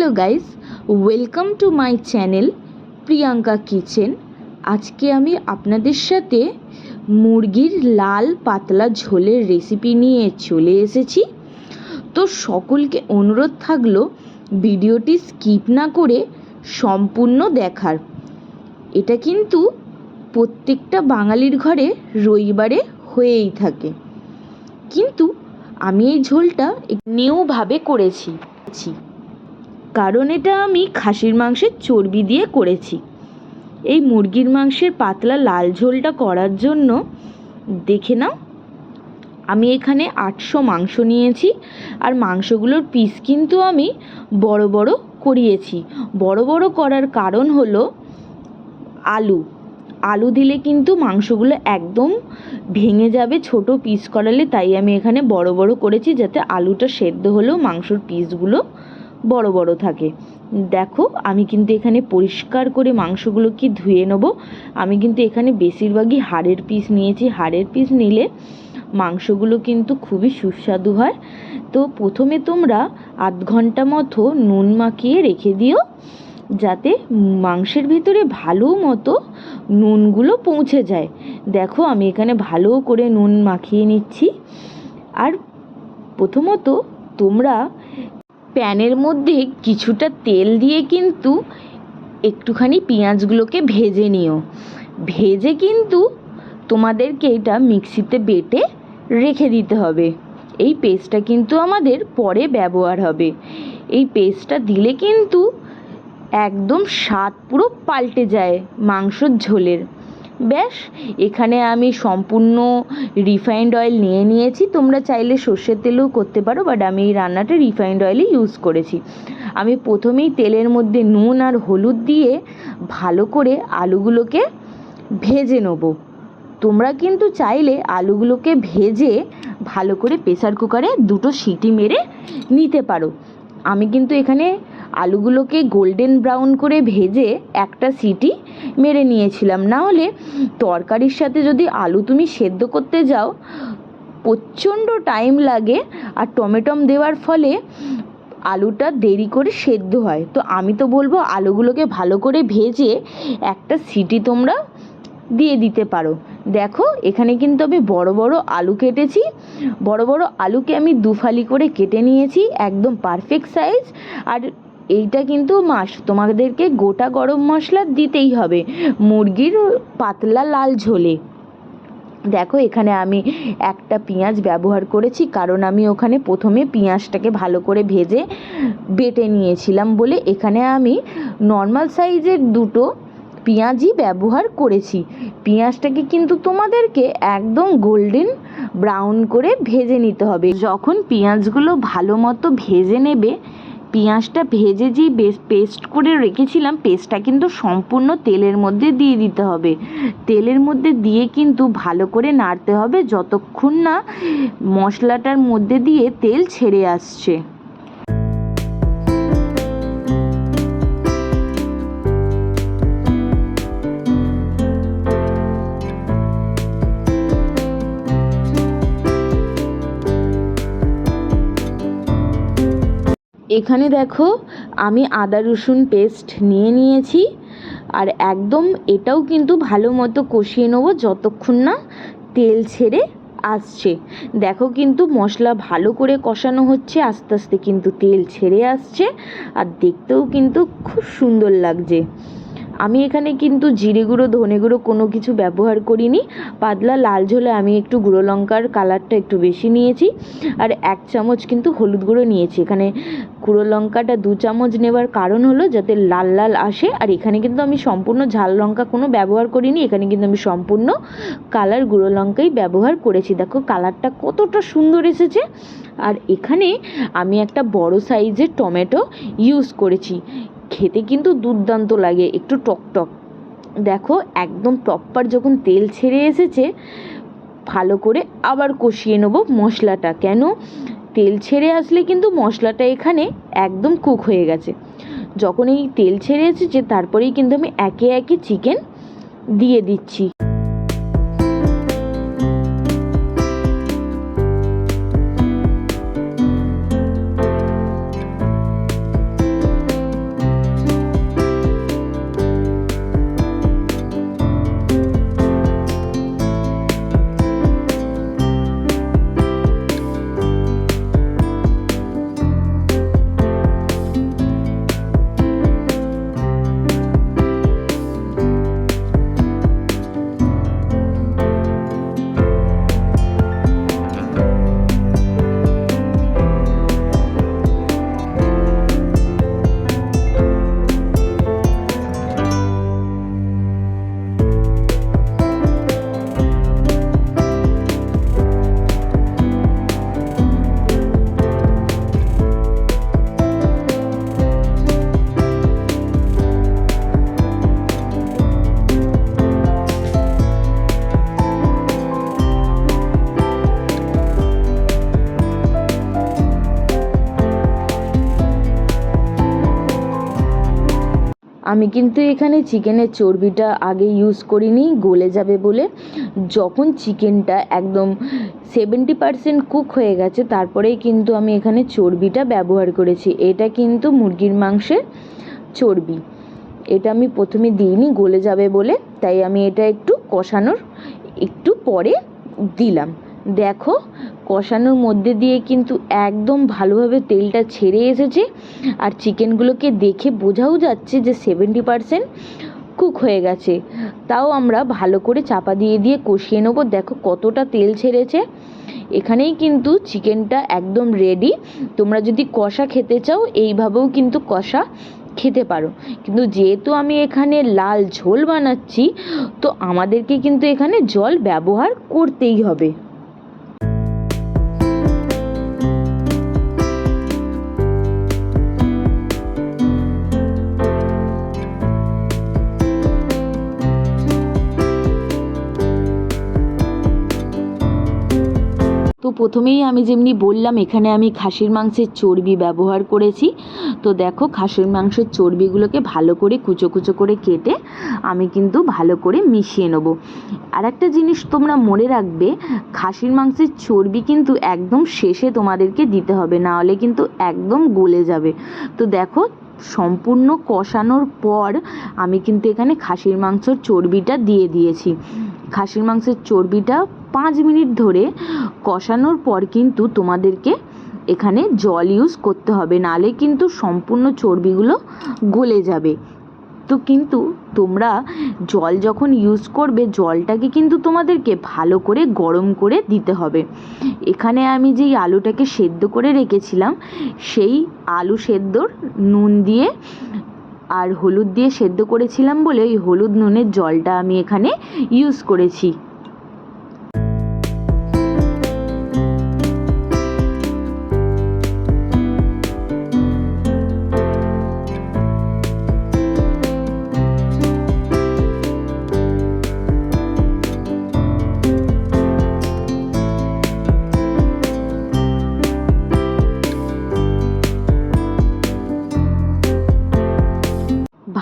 Hello guys, welcome to my channel Priyanka kitchen. আজকে আমি আপনাদের সাথে মুরগির লাল পাতলা ঝোলের রেসিপি নিয়ে চলে এসেছি। তো সকলকে অনুরোধ থাকলো ভিডিওটি স্কিপ না করে সম্পূর্ণ দেখার। এটা কিন্তু প্রত্যেকটা বাঙালির ঘরে রবিবারে হয়েই থাকে, কিন্তু আমি এই ঝোলটা নিউভাবে করেছি, কারণ এটা আমি খাসির মাংসের চর্বি দিয়ে করেছি। এই মুরগির মাংসের পাতলা লাল ঝোলটা করার জন্য দেখে নাও, আমি এখানে 800 মাংস নিয়েছি। আর মাংসগুলোর পিস কিন্তু আমি বড় বড় করিয়েছি। বড় বড় করার কারণ হলো আলু দিলে কিন্তু মাংসগুলো একদম ভেঙে যাবে ছোট পিস করালে, তাই আমি এখানে বড় বড় করেছি, যাতে আলুটা সেদ্ধ হলেও মাংসর পিসগুলো বড় বড় থাকে। দেখো, আমি কিন্তু এখানে পরিষ্কার করে মাংসগুলোকে ধুয়ে নেব। আমি কিন্তু এখানে বেশিরভাগই হাড়ের পিস নিয়েছি। হাড়ের পিস নিলে মাংসগুলো কিন্তু খুবই সুস্বাদু হয়। তো প্রথমে তোমরা আধ ঘন্টা মতো নুন মাখিয়ে রেখে দিও, যাতে মাংসের ভিতরে ভালো মতো নুনগুলো পৌঁছে যায়। দেখো, আমি এখানে ভালো করে নুন মাখিয়ে নিচ্ছি। আর প্রথমত তোমরা প্যানের মধ্যে কিছুটা তেল দিয়ে কিন্তু একটুখানি পেঁয়াজগুলোকে ভেজে নিও। ভেজে কিন্তু তোমাদেরকে এটা মিক্সিতে বেটে রেখে দিতে হবে। এই পেস্টটা কিন্তু আমাদের পরে ব্যবহার হবে। এই পেস্টটা দিলে কিন্তু একদম স্বাদ পুরো পাল্টে যায় মাংসর ঝোলের। ব্যাস, এখানে আমি সম্পূর্ণ রিফাইন্ড অয়েল নিয়েছি। তোমরা চাইলে সর্ষের তেলেও করতে পারো, বাট আমি এই রান্নাটা রিফাইন্ড অয়েলই ইউজ করেছি। আমি প্রথমেই তেলের মধ্যে নুন আর হলুদ দিয়ে ভালো করে আলুগুলোকে ভেজে নেব। তোমরা কিন্তু চাইলে আলুগুলোকে ভেজে ভালো করে প্রেসার কুকারে 2টো সিটি মেরে নিতে পারো। আমি কিন্তু এখানে আলুগুলোকে গোল্ডেন ব্রাউন করে ভেজে একটা সিটি মেরে নিয়েছিলাম। না হলে তরকারির সাথে যদি আলু তুমি সেদ্ধ করতে যাও, প্রচণ্ড টাইম লাগে, আর টমেটম দেওয়ার ফলে আলুটা দেরি করে সেদ্ধ হয়। তো আমি তো বলবো আলুগুলোকে ভালো করে ভেজে একটা সিটি তোমরা দিয়ে দিতে পারো। দেখো, এখানে কিন্তু আমি বড় বড় আলু কেটেছি। বড় বড় আলুকে আমি 2 ফালি করে কেটে নিয়েছি, একদম পারফেক্ট সাইজ। আর এইটা কিন্তু তোমাদেরকে গোটা গরম মশলা দিতেই হবে মুরগির পাতলা লাল ঝোলে। দেখো, এখানে আমি একটা পেঁয়াজ ব্যবহার করেছি, কারণ আমি ওখানে প্রথমে পেঁয়াজটাকে ভালো করে ভেজে বেটে নিয়েছিলাম বলে এখানে আমি নর্মাল সাইজের 2টো পেঁয়াজই ব্যবহার করেছি। পেঁয়াজটাকে কিন্তু তোমাদেরকে একদম গোল্ডেন ব্রাউন করে ভেজে নিতে হবে। যখন পেঁয়াজগুলো ভালো মতো ভেজে নেবে, পেঁয়াজটা ভেজে যেই পেস্ট করে রেখেছিলাম, পেস্টটা কিন্তু সম্পূর্ণ তেলের মধ্যে দিয়ে দিতে হবে। তেলের মধ্যে দিয়ে কিন্তু ভালো করে নাড়তে হবে যতক্ষণ না মশলাটার মধ্যে দিয়ে তেল ছেড়ে আসছে। এখানে দেখো, আমি আদা রসুন পেস্ট নিয়েছি। আর একদম এটাও কিন্তু ভালো মতো কষিয়ে নেবো যতক্ষণ না তেল ছেড়ে আসছে। দেখো, কিন্তু মশলা ভালো করে কষানো হচ্ছে, আস্তে আস্তে কিন্তু তেল ছেড়ে আসছে, আর দেখতেও কিন্তু খুব সুন্দর লাগছে। আমি এখানে কিন্তু জিরে গুঁড়ো ধনে গুঁড়ো কোনো কিছু ব্যবহার করিনি। পাতলা লাল ঝোলে আমি একটু গুঁড়ো লঙ্কার কালারটা একটু বেশি নিয়েছি, আর 1 চামচ কিন্তু হলুদ গুঁড়ো নিয়েছি। এখানে গুঁড়ো লঙ্কাটা 2 চামচ নেওয়ার কারণ হলো যাতে লাল লাল আসে। আর এখানে কিন্তু আমি সম্পূর্ণ ঝাল লঙ্কা কোনো ব্যবহার করিনি, এখানে কিন্তু আমি সম্পূর্ণ কালার গুঁড়ো লঙ্কাই ব্যবহার করেছি। দেখো, কালারটা কতটা সুন্দর এসেছে। আর এখানে আমি একটা বড় সাইজের টমেটো ইউজ করেছি। খেতে কিন্তু দুর্দান্ত লাগে, একটু টকটক। দেখো, একদম প্রপার যখন তেল ছেড়ে এসেছে, ভালো করে আবার কষিয়ে নেব মশলাটা। কেন, তেল ছেড়ে আসলে কিন্তু মশলাটা এখানে একদম কুক হয়ে গেছে। যখন এই তেল ছেড়ে এসেছে, তারপরেই কিন্তু আমি একে একে চিকেন দিয়ে দিচ্ছি। আমি কিন্তু এখানে চিকেনের চর্বিটা আগে ইউজ করিনি, গলে যাবে বলে। যখন চিকেনটা একদম 70% কুক হয়ে গেছে তারপরেই কিন্তু আমি এখানে চর্বিটা ব্যবহার করেছি। এটা কিন্তু মুরগির মাংসের চর্বি, এটা আমি প্রথমে দিইনি গলে যাবে বলে, তাই আমি এটা একটু কষানোর একটু পরে দিলাম। দেখো কষানোর মধ্যে দিয়ে কিন্তু একদম ভালোভাবে তেলটা ছেড়ে এসেছে, আর চিকেনগুলোকে দেখে বোঝাও যাচ্ছে যে 70% কুক হয়ে গেছে। তাও আমরা ভালো করে চাপা দিয়ে দিয়ে কষিয়ে নেবো। দেখো কতটা তেল ছেড়েছে। এখানেই কিন্তু চিকেনটা একদম রেডি। তোমরা যদি কষা খেতে চাও এইভাবেও কিন্তু কষা খেতে পারো, কিন্তু যেহেতু আমি এখানে লাল ঝোল বানাচ্ছি তো আমাদেরকে কিন্তু এখানে জল ব্যবহার করতেই হবে। তো প্রথমেই আমি যেমনি বললাম এখানে আমি খাসির মাংসের চর্বি ব্যবহার করেছি। তো দেখো খাসির মাংসের চর্বিগুলোকে ভালো করে কুচো কুচো করে কেটে আমি কিন্তু ভালো করে মিশিয়ে নেবো। আর একটা জিনিস তোমরা মনে রাখবে, খাসির মাংসের চর্বি কিন্তু একদম শেষে তোমাদেরকে দিতে হবে, না হলে কিন্তু একদম গলে যাবে। তো দেখো সম্পূর্ণ কষানোর পর আমি কিন্তু এখানে খাসির মাংসের চর্বিটা দিয়ে দিয়েছি। খাসির মাংসের চর্বিটা 5 মিনিট ধরে কষানোর পর কিন্তু তোমাদেরকে এখানে জল ইউজ করতে হবে, নাহলে কিন্তু সম্পূর্ণ চর্বিগুলো গলে যাবে। তো কিন্তু তোমরা জল যখন ইউজ করবে জলটাকে কিন্তু তোমাদেরকে ভালো করে গরম করে দিতে হবে। এখানে আমি যেই আলুটাকে সেদ্ধ করে রেখেছিলাম সেই আলু সেদ্ধর নুন দিয়ে আর হলুদ দিয়ে সেদ্ধ করেছিলাম বলে ওই হলুদ নুনের জলটা আমি এখানে ইউজ করেছি।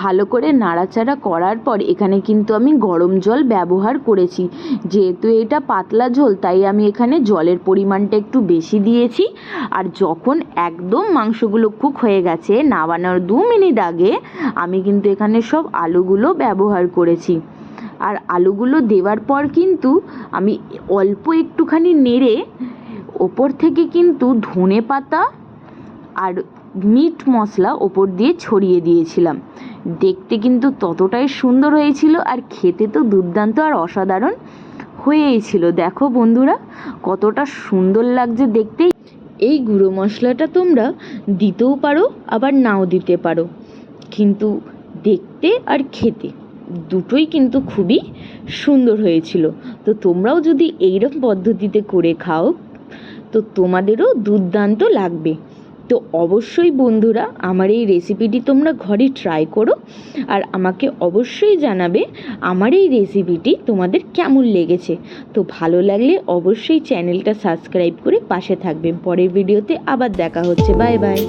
ভালো করে নাড়াচাড়া করার পর এখানে কিন্তু আমি গরম জল ব্যবহার করেছি। যেহেতু এটা পাতলা ঝোল তাই আমি এখানে জলের পরিমাণটা একটু বেশি দিয়েছি। আর যখন একদম মাংসগুলো কুক হয়ে গেছে নামানোর 2 মিনিট আগে আমি কিন্তু এখানে সব আলুগুলো ব্যবহার করেছি। আর আলুগুলো দেওয়ার পর কিন্তু আমি অল্প একটুখানি নেড়ে ওপর থেকে কিন্তু ধনে পাতা আর মিট মশলা ওপর দিয়ে ছড়িয়ে দিয়েছিলাম। দেখতে কিন্তু ততটাই সুন্দর হয়েছিল আর খেতে তো দুর্দান্ত আর অসাধারণ হয়েছিল। দেখো বন্ধুরা কতটা সুন্দর লাগছে দেখতে। এই গুঁড়ো মশলাটা তোমরা দিতেও পারো আবার নাও দিতে পারো, কিন্তু দেখতে আর খেতে দুটোই কিন্তু খুবই সুন্দর হয়েছিল। তো তোমরাও যদি এইরকম পদ্ধতিতে করে খাও তো তোমাদেরও দুর্দান্ত লাগবে। তো অবশ্যই বন্ধুরা আমার এই রেসিপিটি তোমরা ঘরে ট্রাই করো আর আমাকে অবশ্যই জানাবে আমার এই রেসিপিটি তোমাদের কেমন লেগেছে। তো ভালো লাগলে অবশ্যই চ্যানেলটা সাবস্ক্রাইব করে পাশে থাকবে। পরের ভিডিওতে আবার দেখা হচ্ছে। Bye bye.